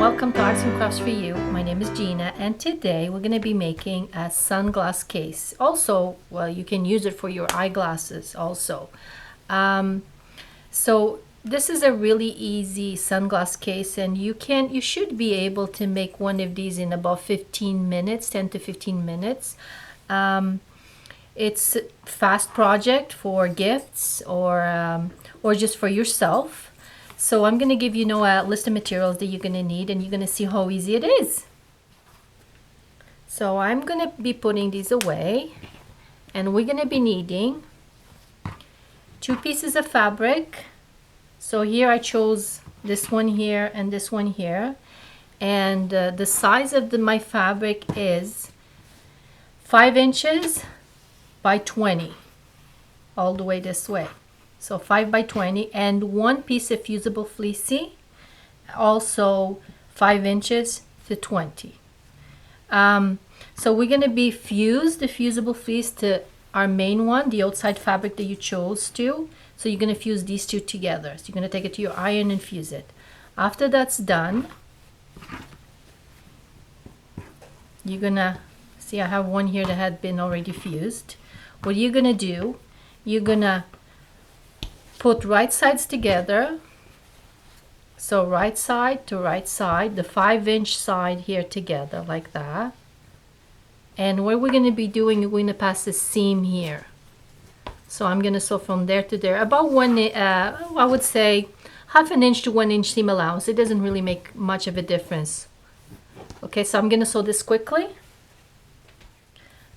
welcome to Arts and Crafts for You. My name is Gina, and today we're going to be making a sunglass case. Also, well, you can use it for your eyeglasses also. So this is a really easy sunglass case, and you should be able to make one of these in about 15 minutes, 10 to 15 minutes. It's a fast project for gifts or just for yourself. So I'm going to give you a list of materials that you're going to need, and you're going to see how easy it is. So I'm going to be putting these away, and we're going to be needing 2 pieces of fabric. So here I chose this one here and this one here, and the size of my fabric is 5 inches by 20 all the way this way. So 5 by 20, and 1 piece of fusible fleecy, also 5 inches to 20. So we're going to be fuse the fusible fleece to our main one, the outside fabric that you chose to. So you're going to fuse these two together. So you're going to take it to your iron and fuse it. After that's done, you're going to see I have one here that had been already fused. What you're going to do, you're going to put right sides together. So right side to right side, the 5-inch side here together like that. And what we're going to be doing, we're going to pass the seam here. So I'm going to sew from there to there, about I would say 1/2 inch to 1 inch seam allowance. It doesn't really make much of a difference. Okay, so I'm going to sew this quickly.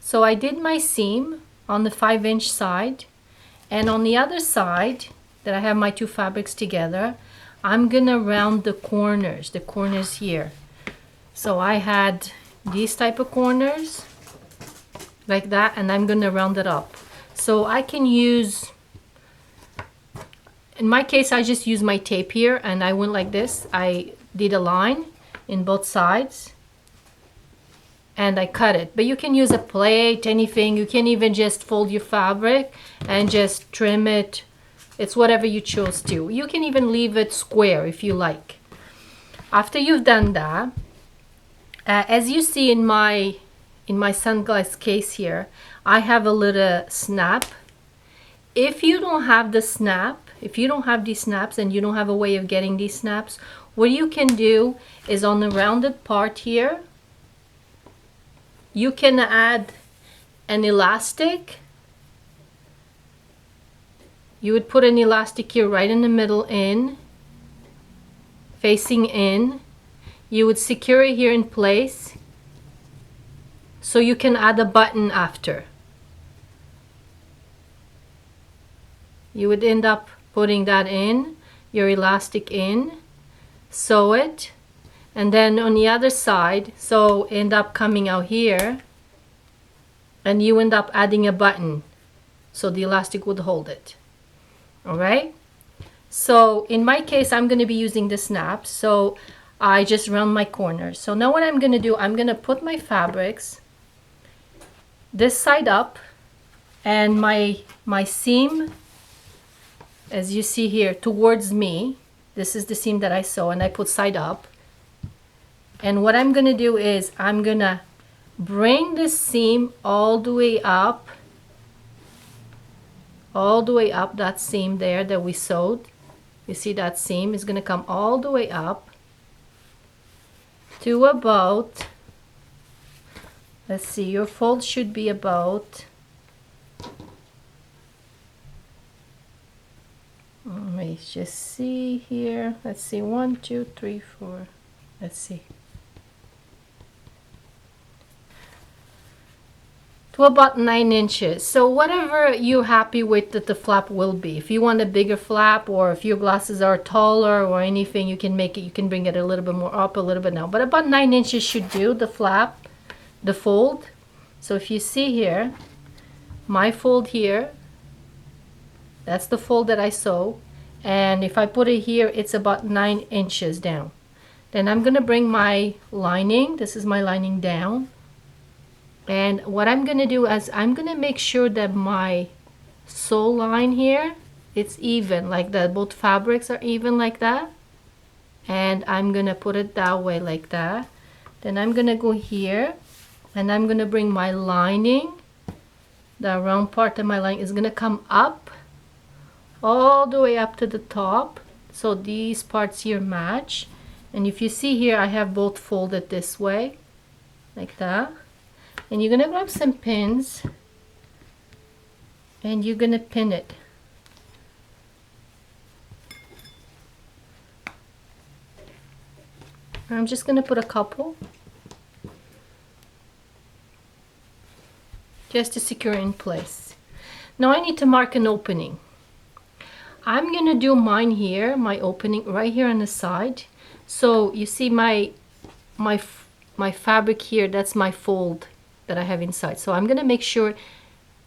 So I did my seam on the 5-inch side, and on the other side that I have my 2 fabrics together, I'm gonna round the corners here. So I had these type of corners like that, and I'm gonna round it up. So I can use, in my case, I just use my tape here, and I went like this. I did a line in both sides and I cut it. But you can use a plate, anything. You can even just fold your fabric and just trim it. It's whatever you choose to. You can even leave it square if you like. After you've done that, as you see in my sunglass case here, I have a little snap. If you don't have the snap, if you don't have these snaps and you don't have a way of getting these snaps, what you can do is on the rounded part here, you can add an elastic. You would put an elastic here right in the middle in, facing in. You would secure it here in place so you can add a button after. You would end up putting that in, your elastic in, sew it, and then on the other side, so end up coming out here, and you end up adding a button so the elastic would hold it. All right, so in my case, I'm going to be using the snaps, so I just round my corners. So now what I'm going to do, I'm going to put my fabrics this side up, and my seam, as you see here, towards me. This is the seam that I sew, and I put side up. And what I'm going to do is I'm going to bring this seam all the way up, that seam there that we sewed. You see that seam is going to come all the way up to about, let's see, your fold should be about, let me just see here, let's see, 1 2 3 4, let's see, to about 9 inches. So whatever you're happy with that the flap will be. If you want a bigger flap, or if your glasses are taller or anything, you can make it, you can bring it a little bit more up, a little bit down, but about 9 inches should do the flap, the fold. So if you see here, my fold here, that's the fold that I sew, and if I put it here, it's about 9 inches down. Then I'm gonna bring my lining, this is my lining, down. And what I'm going to do is I'm going to make sure that my sew line here, it's even like that. Both fabrics are even like that. and I'm gonna put it that way like that. Then I'm gonna go here and I'm gonna bring my lining, the round part of my lining is gonna come up all the way up to the top, so these parts here match. And if you see here, I have both folded this way like that. And you're gonna grab some pins and you're gonna pin it. I'm just gonna put a couple just to secure in place. Now I need to mark an opening. I'm gonna do mine here, my opening right here on the side. So you see my fabric here, that's my fold that I have inside. So I'm gonna make sure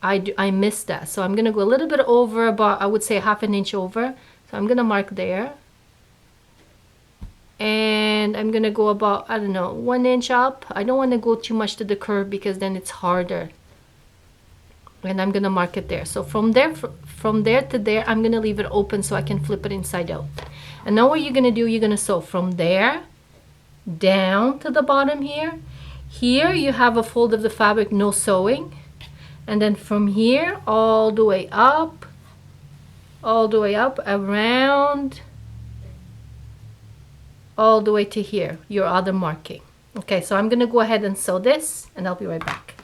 I miss that. So I'm gonna go a little bit over, about I would say half an inch over. So I'm gonna mark there. And I'm gonna go about, I don't know, 1 inch up. I don't want to go too much to the curve because then it's harder. And I'm gonna mark it there. So from there to there, I'm gonna leave it open so I can flip it inside out. And now what you're gonna do, you're gonna sew from there down to the bottom here. Here you have a fold of the fabric, no sewing. And then from here all the way up, around, all the way to here, your other marking. Okay, so I'm gonna go ahead and sew this and I'll be right back.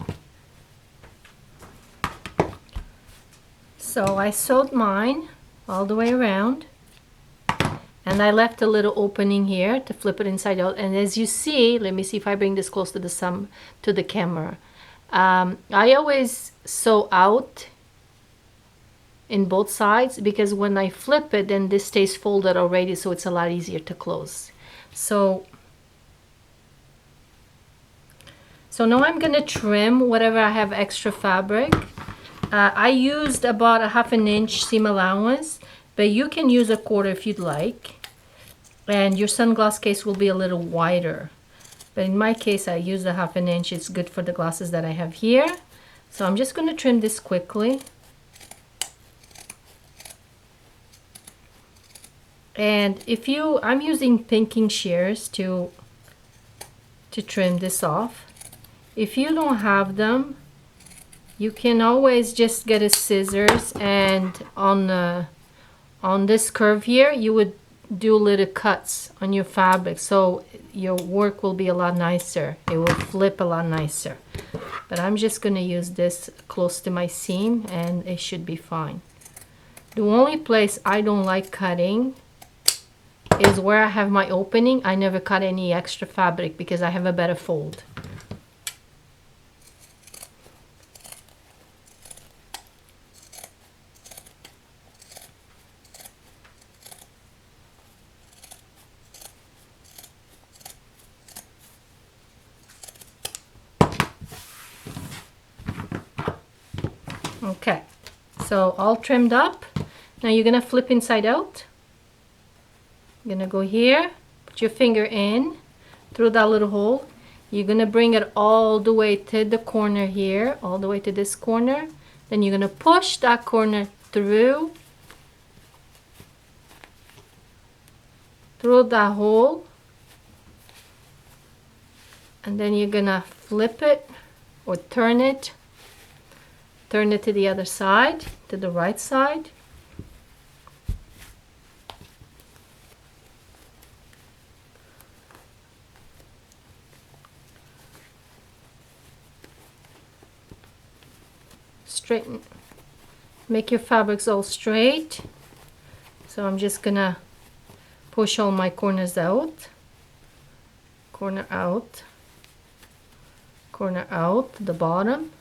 So I sewed mine all the way around and I left a little opening here to flip it inside out. And as you see, let me see if I bring this close to the camera. I always sew out in both sides because when I flip it, then this stays folded already, so it's a lot easier to close. So now I'm gonna trim whatever I have extra fabric. I used about a half an inch seam allowance, but you can use a quarter if you'd like. And your sunglass case will be a little wider. But in my case, I used a half an inch. It's good for the glasses that I have here. So I'm just gonna trim this quickly. And I'm using pinking shears to trim this off. If you don't have them, you can always just get a scissors, and on this curve here, you would do little cuts on your fabric, so your work will be a lot nicer. It will flip a lot nicer. But I'm just gonna use this close to my seam and it should be fine. The only place I don't like cutting is where I have my opening. I never cut any extra fabric because I have a better fold. Okay, so all trimmed up. Now you're gonna flip inside out. You're gonna go here, put your finger in through that little hole. You're gonna bring it all the way to the corner here, all the way to this corner. Then you're gonna push that corner through that hole. And then you're gonna flip it or turn it to the other side, to the right side. Straighten, make your fabrics all straight. So I'm just gonna push all my corners out, corner out, corner out, the bottom.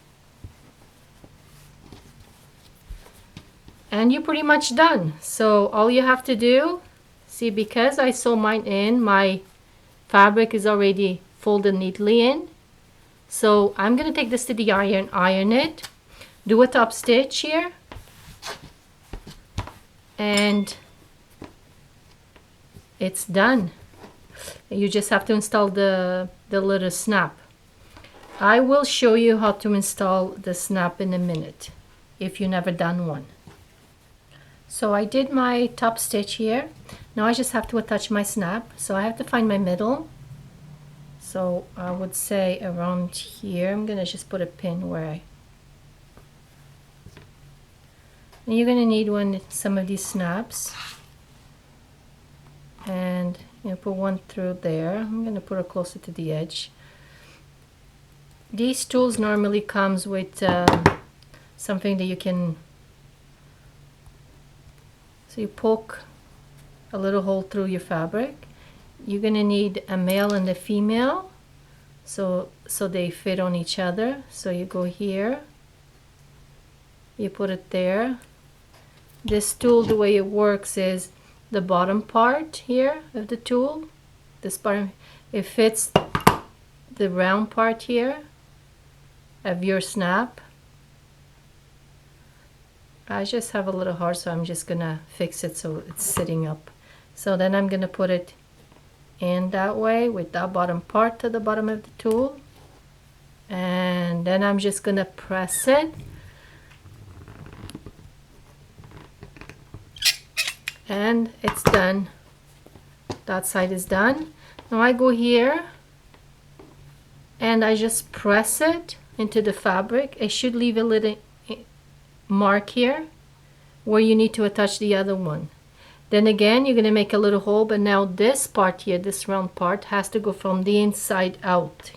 And you're pretty much done. So all you have to do, see, because I sew mine in, my fabric is already folded neatly in. So I'm gonna take this to the iron it, do a top stitch here, and it's done. You just have to install the little snap. I will show you how to install the snap in a minute if you've never done one. So I did my top stitch here. Now I just have to attach my snap. So I have to find my middle. So I would say around here. I'm gonna just put a pin where and you're gonna need some of these snaps. And put one through there. I'm gonna put it closer to the edge. These tools normally comes with something that you can, so you poke a little hole through your fabric. You're gonna need a male and a female, so they fit on each other. So you go here, you put it there. This tool, the way it works is the bottom part here of the tool, this part, it fits the round part here of your snap. I just have a little hard, so I'm just gonna fix it so it's sitting up. So then I'm gonna put it in that way with that bottom part to the bottom of the tool, and then I'm just gonna press it. And it's done. That side is done. Now I go here and I just press it into the fabric. It should leave a little mark here where you need to attach the other one. Then again, you're going to make a little hole, but now this part here, this round part, has to go from the inside out.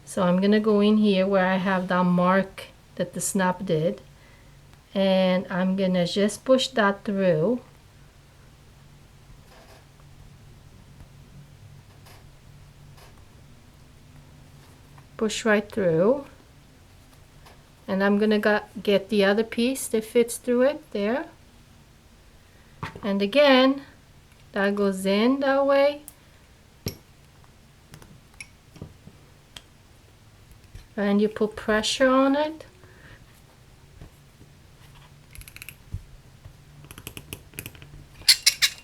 So I'm going to go in here where I have that mark that the snap did, and I'm going to just push that through. Push right through, and I'm gonna get the other piece that fits through it there, and again that goes in that way, and you put pressure on it,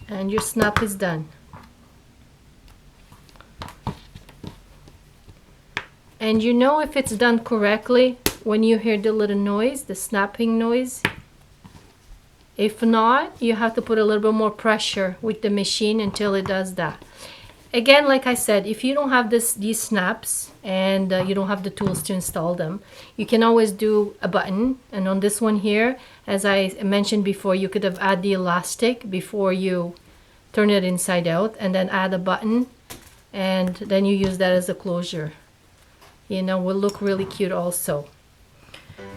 and your snap is done. And you know if it's done correctly when you hear the little noise, the snapping noise. If not, you have to put a little bit more pressure with the machine until it does that. Again, like I said, if you don't have these snaps and you don't have the tools to install them, you can always do a button. And on this one here, as I mentioned before, you could have added the elastic before you turn it inside out, and then add a button, and then you use that as a closure. Will look really cute also.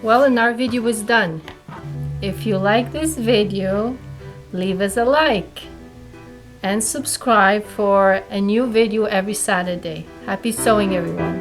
Well, and our video is done. If you like this video, leave us a like and subscribe for a new video every Saturday. Happy sewing, everyone.